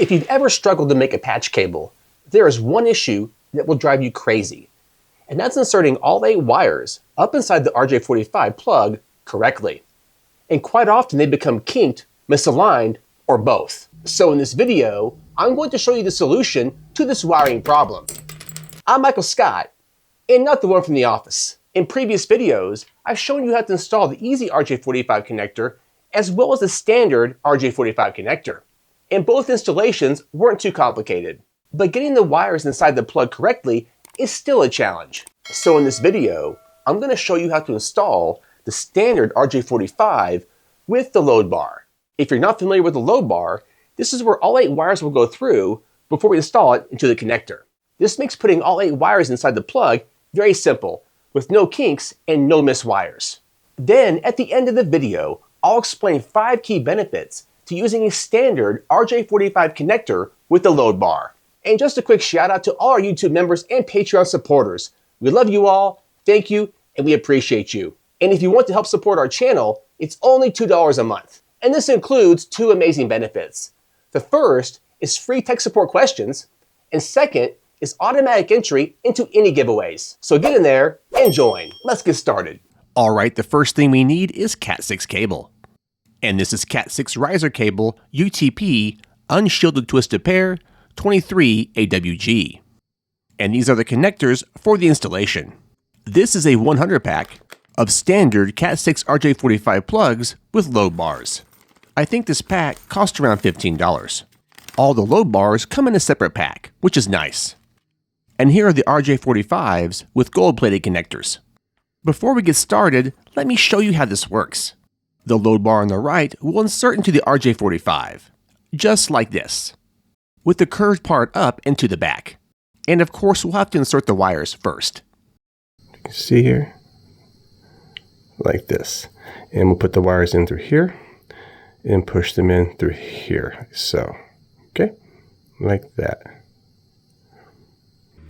If you've ever struggled to make a patch cable, there is one issue that will drive you crazy, and that's inserting all 8 wires up inside the RJ45 plug correctly. And quite often they become kinked, misaligned, or both. So in this video, I'm going to show you the solution to this wiring problem. I'm Michael Scott, and not the one from the office. In previous videos, I've shown you how to install the easy RJ45 connector as well as the standard RJ45 connector. And both installations weren't too complicated. But getting the wires inside the plug correctly is still a challenge. So in this video, I'm going to show you how to install the standard RJ45 with the load bar. If you're not familiar with the load bar, this is where all 8 wires will go through before we install it into the connector. This makes putting all 8 wires inside the plug very simple, with no kinks and no missed wires. Then, at the end of the video, I'll explain 5 key benefits to using a standard RJ45 connector with the load bar. And just a quick shout out to all our YouTube members and Patreon supporters. We love you all, thank you, and we appreciate you. And if you want to help support our channel, it's only $2 a month. And this includes 2 amazing benefits. The first is free tech support questions, and second is automatic entry into any giveaways. So get in there and join. Let's get started. All right, the first thing we need is Cat6 cable. And this is Cat6 riser cable, UTP, unshielded twisted pair, 23 AWG. And these are the connectors for the installation. This is a 100 pack of standard Cat6 RJ45 plugs with load bars. I think this pack cost around $15. All the load bars come in a separate pack, which is nice. And here are the RJ45s with gold-plated connectors. Before we get started, let me show you how this works. The load bar on the right will insert into the RJ45, just like this, with the curved part up and to the back. And of course, we'll have to insert the wires first. You can see here, like this. And we'll put the wires in through here and push them in through here, like so. Okay, like that.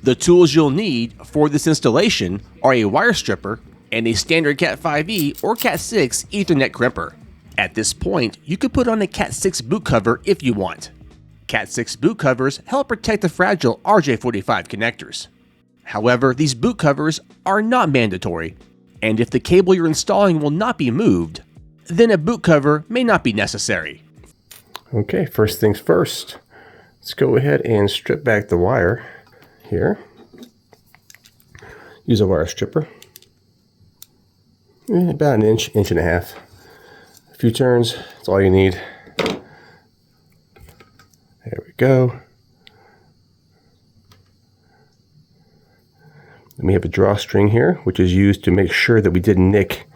The tools you'll need for this installation are a wire stripper and a standard Cat5e or Cat6 Ethernet crimper. At this point, you could put on a Cat6 boot cover if you want. Cat6 boot covers help protect the fragile RJ45 connectors. However, these boot covers are not mandatory, and if the cable you're installing will not be moved, then a boot cover may not be necessary. Okay, first things first, let's go ahead and strip back the wire here. Use a wire stripper. About an inch, inch and a half. A few turns, that's all you need. There we go. And we have a drawstring here, which is used to make sure that we didn't nick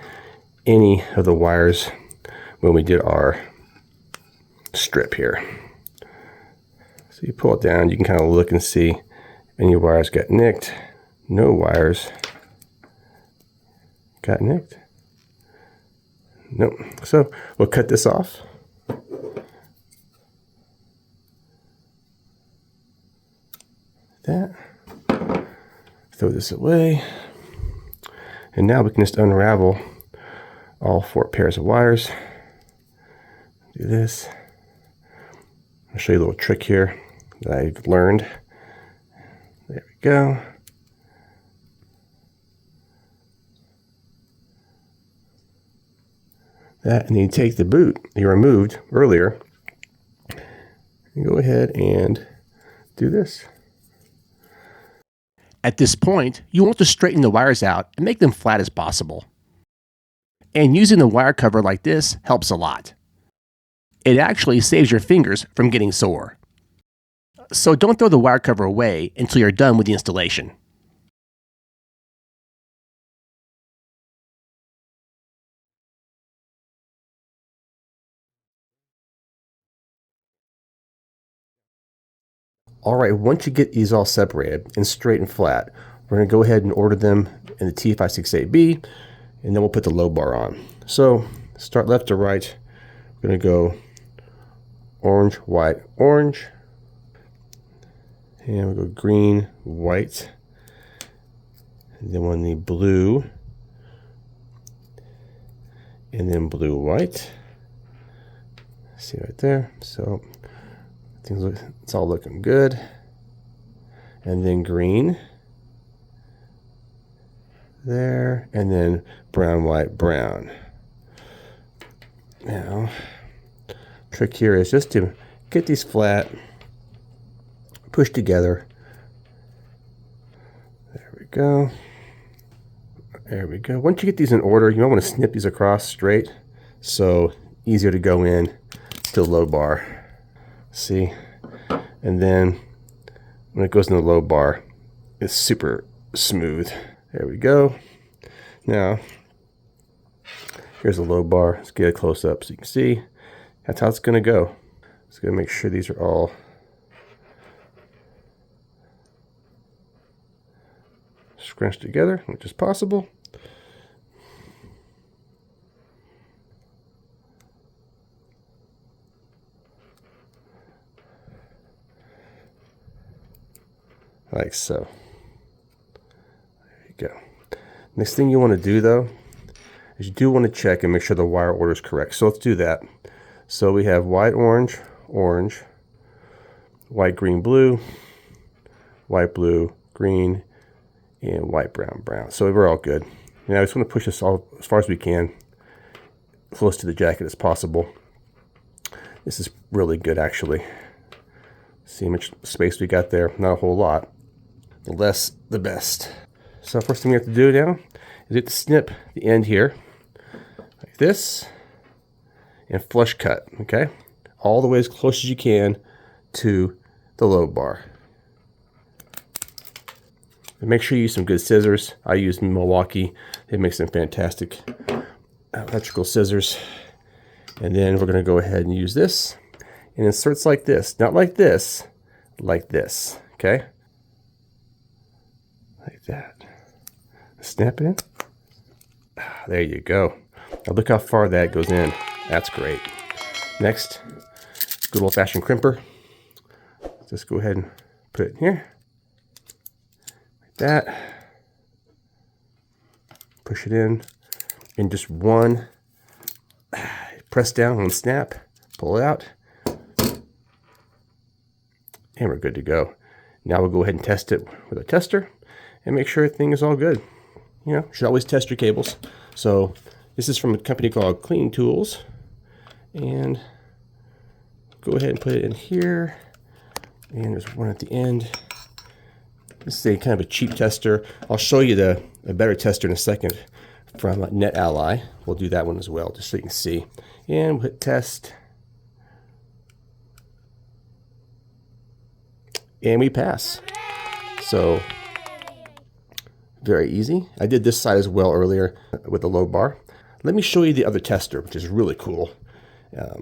any of the wires when we did our strip here. So you pull it down, you can kind of look and see if any wires got nicked. No wires got nicked. Nope. So we'll cut this off. That. Throw this away. And now we can just unravel all 4 pairs of wires. Do this. I'll show you a little trick here that I've learned. There we go. That, and then you take the boot you removed earlier and go ahead and do this. At this point, you want to straighten the wires out and make them flat as possible. And using the wire cover like this helps a lot. It actually saves your fingers from getting sore. So don't throw the wire cover away until you're done with the installation. All right, once you get these all separated and straight and flat, we're going to go ahead and order them in the T568B, and then we'll put the load bar on. So start left to right. We're going to go orange, white, orange. And we'll go green, white. And then we'll need blue. And then blue, white. See right there. So It's all looking good. And then green. There. And then brown, white, brown. Now, trick here is just to get these flat, push together. There we go. There we go. Once you get these in order, you might want to snip these across straight, so easier to go in to the load bar. See? And then when it goes in the load bar, it's super smooth. There we go. Now, here's the load bar. Let's get a close up so you can see. That's how it's going to go. Just going to make sure these are all scrunched together, which is possible. Like so. There you go. Next thing you want to do though, is you do want to check and make sure the wire order is correct. So let's do that. So we have white, orange, orange, white, green, blue, white, blue, green, and white, brown, brown. So we're all good. Now I just want to push this all as far as we can, close to the jacket as possible. This is really good actually. See how much space we got there? Not a whole lot. The less, the best. So first thing we have to do now is we have to snip the end here, like this, and flush cut, okay? All the way as close as you can to the load bar. And make sure you use some good scissors. I use Milwaukee. They make some fantastic electrical scissors. And then we're gonna go ahead and use this and inserts like this. Not like this, okay? Like that. Snap it in. There you go. Now look how far that goes in. That's great. Next, good old-fashioned crimper. Just go ahead and put it in here. Like that. Push it in just one. Press down and snap. Pull it out. And we're good to go. Now we'll go ahead and test it with a tester and make sure everything is all good. You know, you should always test your cables. So this is from a company called Klein Tools. And go ahead and put it in here. And there's one at the end. This is a kind of a cheap tester. I'll show you a better tester in a second from NetAlly. We'll do that one as well, just so you can see. And we'll hit test. And we pass. So very easy. I did this side as well earlier with the load bar. Let me show you the other tester, which is really cool. A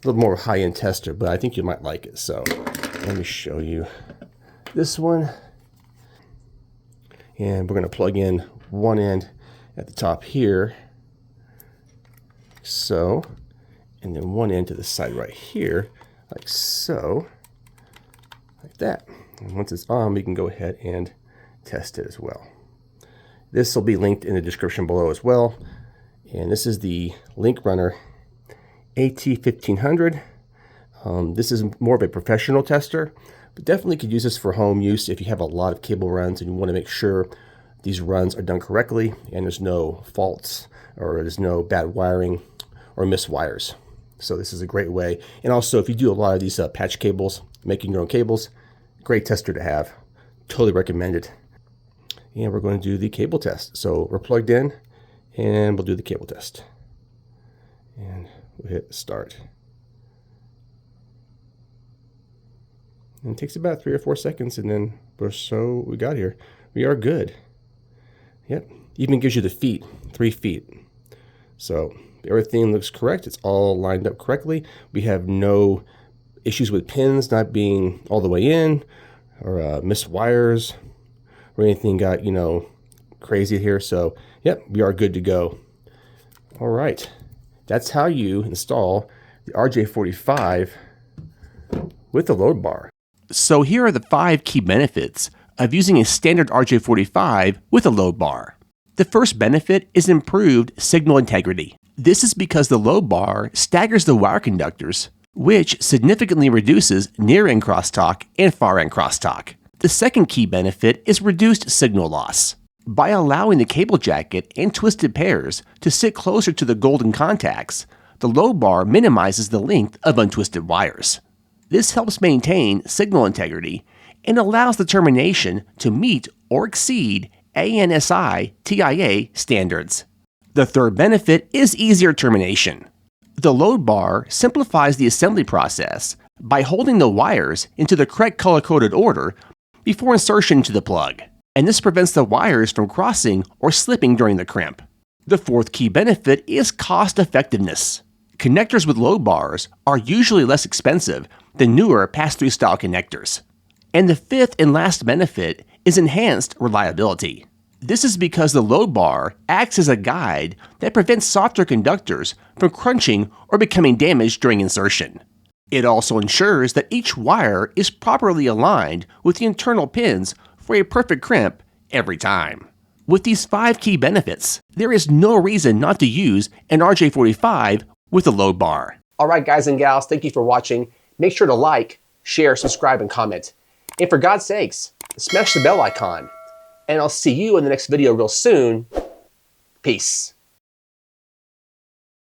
little more high-end tester, but I think you might like it. So let me show you this one. And we're going to plug in one end at the top here. So, and then one end to the side right here, like so. Like that. And once it's on, we can go ahead and test it as well. This will be linked in the description below as well. And this is the Linkrunner AT1500. This is more of a professional tester, but definitely could use this for home use if you have a lot of cable runs and you want to make sure these runs are done correctly and there's no faults or there's no bad wiring or missed wires. So this is a great way. And also if you do a lot of these patch cables, making your own cables, great tester to have. Totally recommend it. And we're going to do the cable test. So we're plugged in and we'll do the cable test. And we'll hit start. And it takes about 3 or 4 seconds and then so we got here. We are good. Yep. Even gives you the feet, 3 feet. So everything looks correct. It's all lined up correctly. We have no issues with pins not being all the way in or missed wires or anything got, you know, crazy here. So, yep, we are good to go. All right. That's how you install the RJ45 with the load bar. So here are the 5 key benefits of using a standard RJ45 with a load bar. The first benefit is improved signal integrity. This is because the load bar staggers the wire conductors, which significantly reduces near-end crosstalk and far-end crosstalk. The second key benefit is reduced signal loss. By allowing the cable jacket and twisted pairs to sit closer to the golden contacts, the load bar minimizes the length of untwisted wires. This helps maintain signal integrity and allows the termination to meet or exceed ANSI TIA standards. The third benefit is easier termination. The load bar simplifies the assembly process by holding the wires into the correct color-coded order before insertion into the plug, and this prevents the wires from crossing or slipping during the crimp. The fourth key benefit is cost effectiveness. Connectors with load bars are usually less expensive than newer pass-through style connectors. And the fifth and last benefit is enhanced reliability. This is because the load bar acts as a guide that prevents softer conductors from crunching or becoming damaged during insertion. It also ensures that each wire is properly aligned with the internal pins for a perfect crimp every time. With these 5 key benefits, there is no reason not to use an RJ45 with a load bar. Alright guys and gals, thank you for watching. Make sure to like, share, subscribe, and comment. And for God's sakes, smash the bell icon. And I'll see you in the next video real soon. Peace.